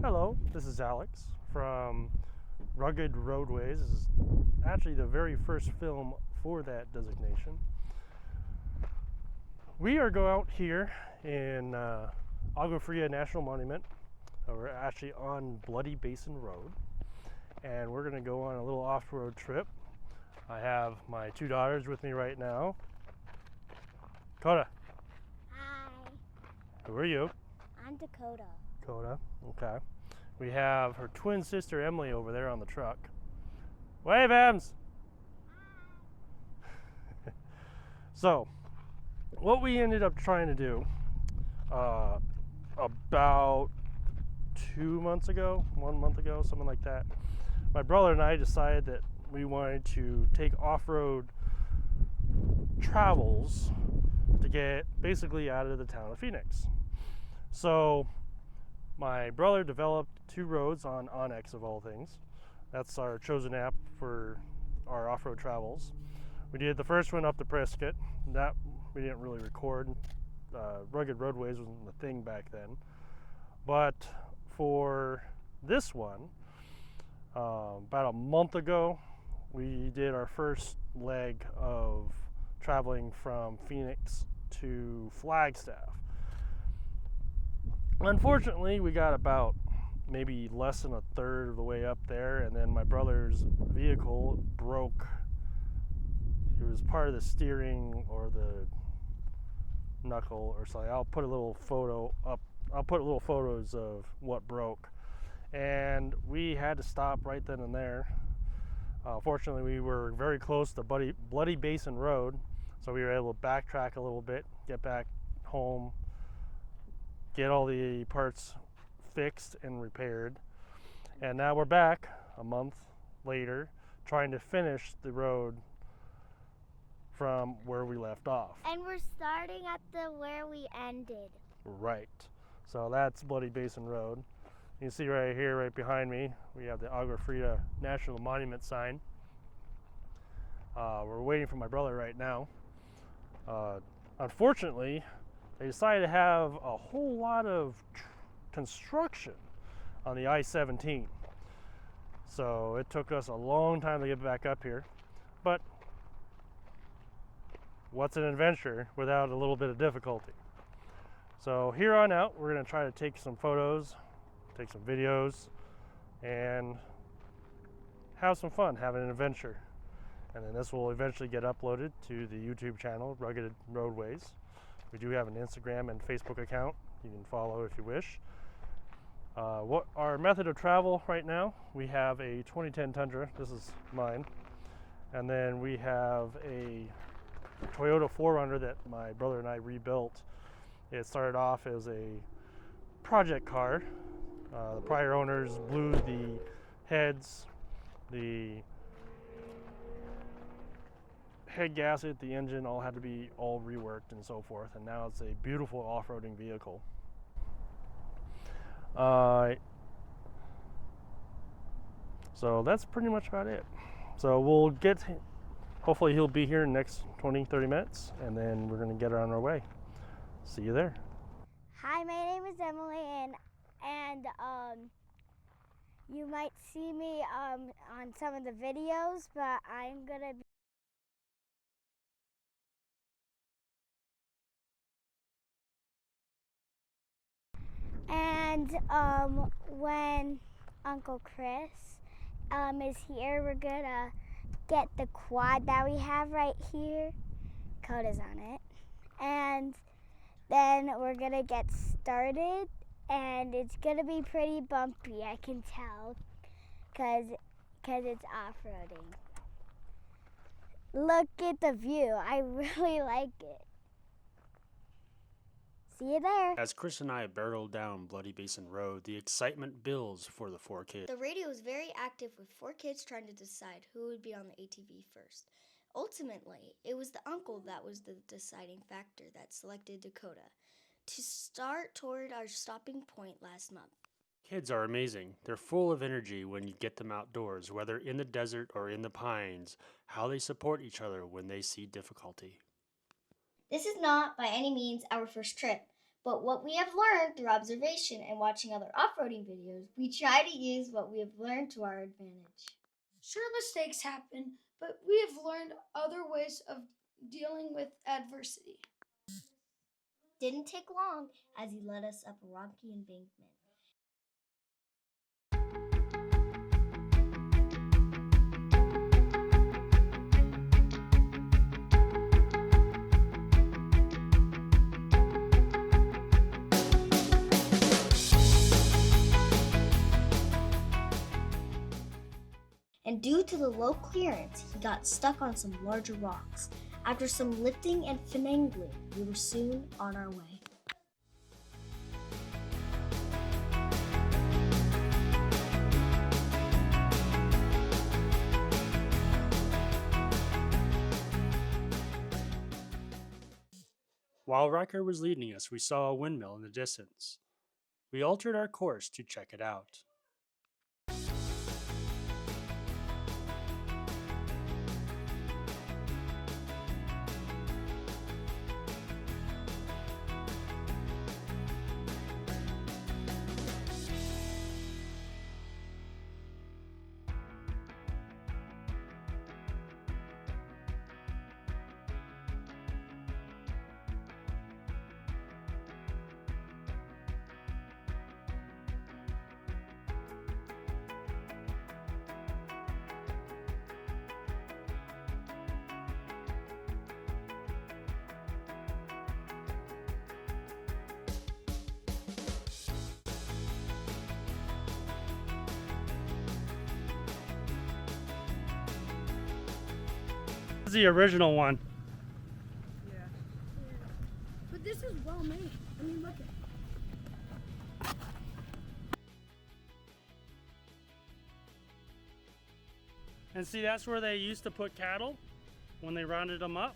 Hello, this is Alex from Rugged Roadways. This is actually the very first film for that designation. We are going out here in Agua Fria National Monument. We're actually on Bloody Basin Road, and we're going to go on a little off-road trip. I have my two daughters with me right now. Dakota. Hi. Who are you? I'm Dakota. Dakota, okay. We have her twin sister Emily over there on the truck. Wave, Ems! So, what we ended up trying to do about 2 months ago, 1 month ago, something like that, my brother and I decided that we wanted to take off-road travels to get basically out of the town of Phoenix. So my brother developed two roads on Onyx, of all things. That's our chosen app for our off-road travels. We did the first one up to Prescott. That we didn't really record. Rugged Roadways wasn't the thing back then. But for this one, about a month ago, we did our first leg of traveling from Phoenix to Flagstaff. Unfortunately, we got about maybe less than a third of the way up there, and then my brother's vehicle broke. It was part of the steering or the knuckle or something. I'll put a little photo up. I'll put little photos of what broke, and we had to stop right then and there. Fortunately, we were very close to Bloody Basin Road, so we were able to backtrack a little bit, get back home, get all the parts fixed and repaired, and now we're back a month later trying to finish the road from where we left off. And we're starting at the where we ended. Right. So that's Bloody Basin Road. You can see right here, right behind me, we have the Agua Fria National Monument sign. We're waiting for my brother right now. Unfortunately, they decided to have a whole lot of construction on the I-17. So it took us a long time to get back up here. But what's an adventure without a little bit of difficulty? So here on out, we're going to try to take some photos, take some videos, and have some fun, having an adventure. And then this will eventually get uploaded to the YouTube channel, Rugged Roadways. We do have an Instagram and Facebook account you can follow if you wish. What our method of travel right now, we have a 2010 Tundra. This is mine. And then we have a Toyota 4Runner that my brother and I rebuilt. It started off as a project car. The prior owners blew the heads, the head gasket, the engine, all had to be all reworked and so forth, and now it's a beautiful off-roading vehicle. So that's pretty much about it. So we'll get, hopefully he'll be here in the next 20-30 minutes, and then we're going to get on our way. See you there. Hi, my name is Emily, and you might see me on some of the videos, but I'm gonna be and when Uncle Chris is here, we're gonna get the quad that we have right here. Coda's on it, and then we're gonna get started, and it's gonna be pretty bumpy, I can tell, cause it's off-roading. Look at the view, I really like it. See you there. As Chris and I barreled down Bloody Basin Road, the excitement builds for the four kids. The radio was very active with four kids trying to decide who would be on the ATV first. Ultimately, it was the uncle that was the deciding factor that selected Dakota to start toward our stopping point last month. Kids are amazing. They're full of energy when you get them outdoors, whether in the desert or in the pines, how they support each other when they see difficulty. This is not by any means our first trip, But what we have learned through observation and watching other off-roading videos, we try to use what we have learned to our advantage. Sure, mistakes happen, but we have learned other ways of dealing with adversity. Didn't take long as he led us up a rocky embankment. And due to the low clearance, he got stuck on some larger rocks. After some lifting and finagling, we were soon on our way. While Ryker was leading us, we saw a windmill in the distance. We altered our course to check it out. This is the original one. Yeah. But this is well made. I mean, look at it. And see, that's where they used to put cattle when they rounded them up.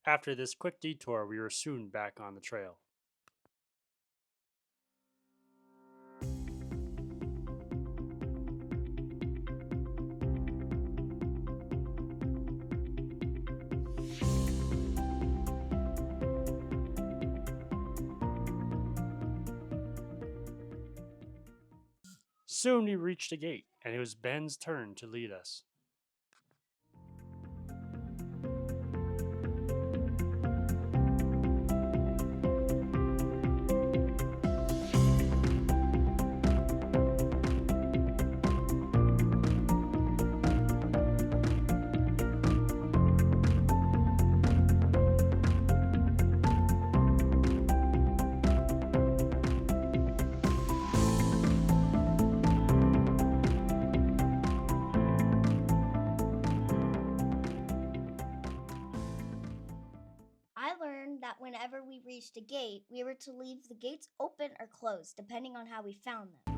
After this quick detour, we were soon back on the trail. Soon we reached a gate, and it was Ben's turn to lead us. That whenever we reached a gate, we were to leave the gates open or closed, depending on how we found them.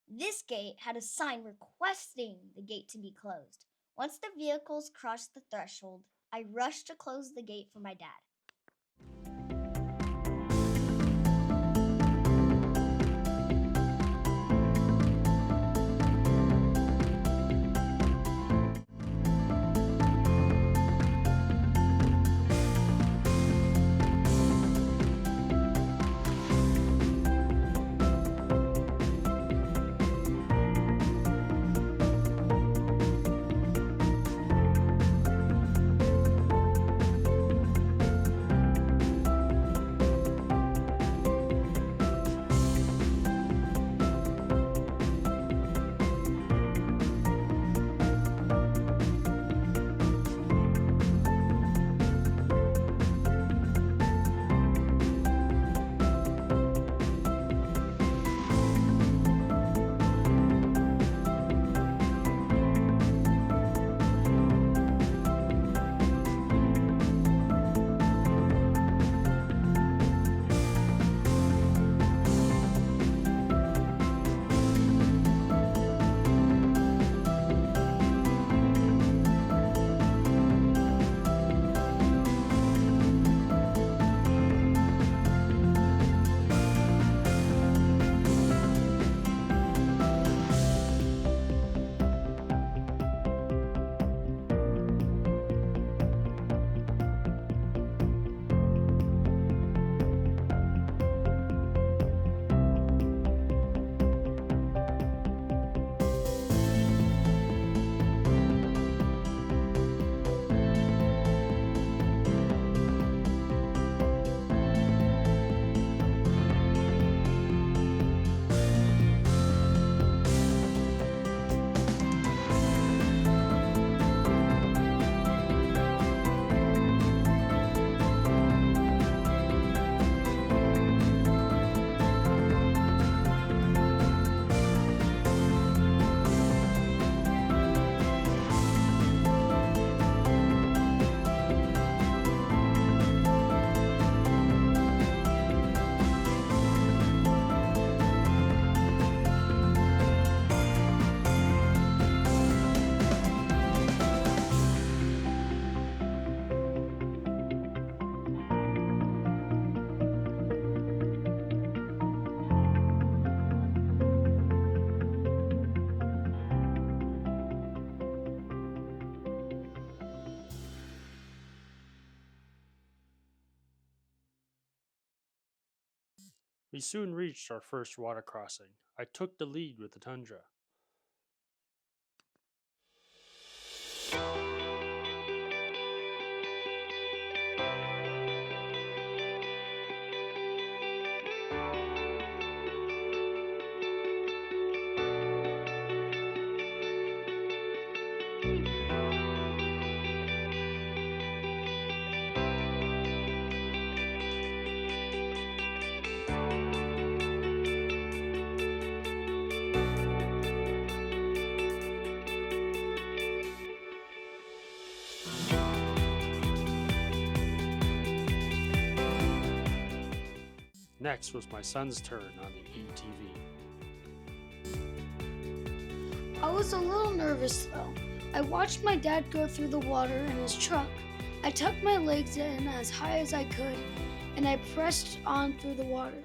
This gate had a sign requesting the gate to be closed. Once the vehicles crossed the threshold, I rushed to close the gate for my dad. We soon reached our first water crossing. I took the lead with the Tundra. Next was my son's turn on the ATV. I was a little nervous though. I watched my dad go through the water in his truck. I tucked my legs in as high as I could, and I pressed on through the water.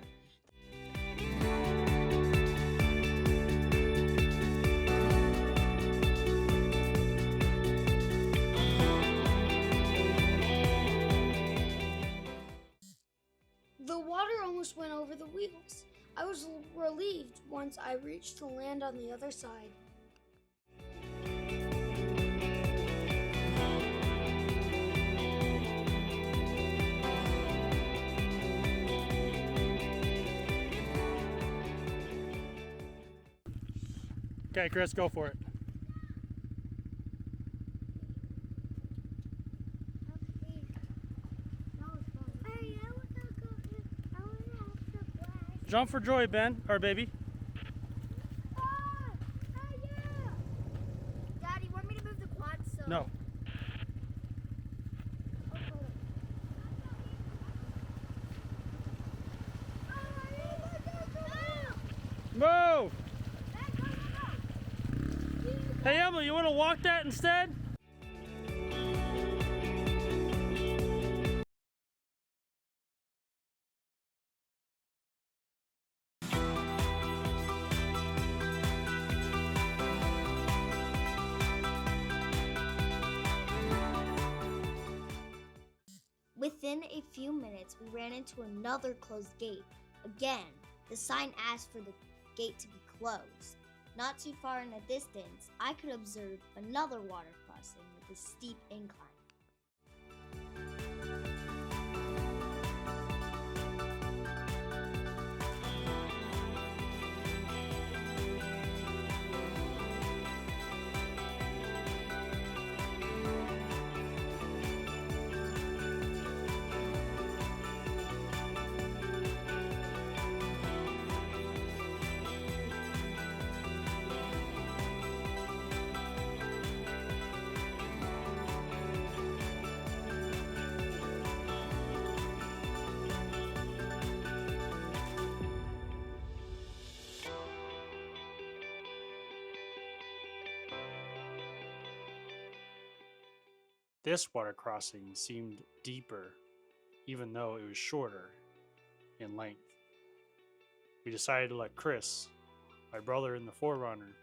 The water almost went over the wheels. I was relieved once I reached the land on the other side. Okay, Chris, go for it. Jump for joy, Ben, or baby. Daddy, you want me to move the quad so? No. Move! Hey, Emily, you want to walk that instead? Within a few minutes, we ran into another closed gate. Again, the sign asked for the gate to be closed. Not too far in the distance, I could observe another water crossing with a steep incline. This water crossing seemed deeper, even though it was shorter in length. We decided to let Chris, my brother in the 4Runner,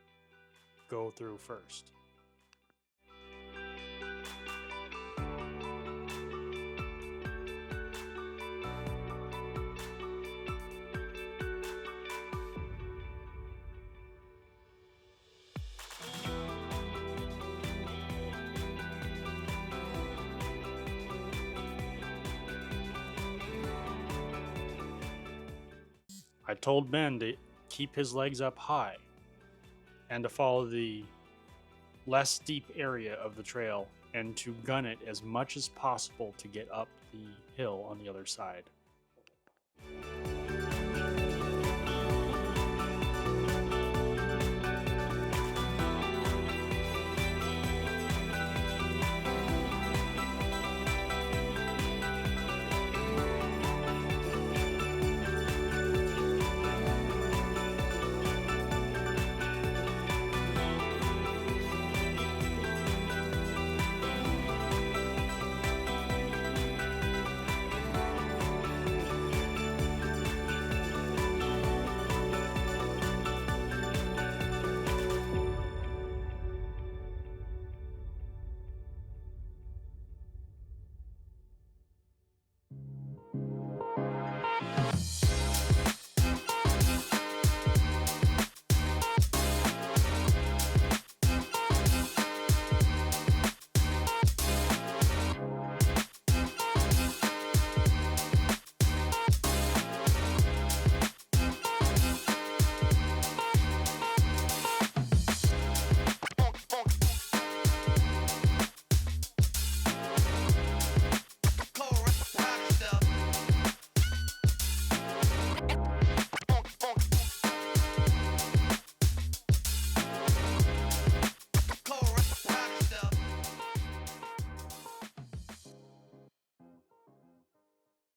go through first. I told Ben to keep his legs up high and to follow the less steep area of the trail and to gun it as much as possible to get up the hill on the other side.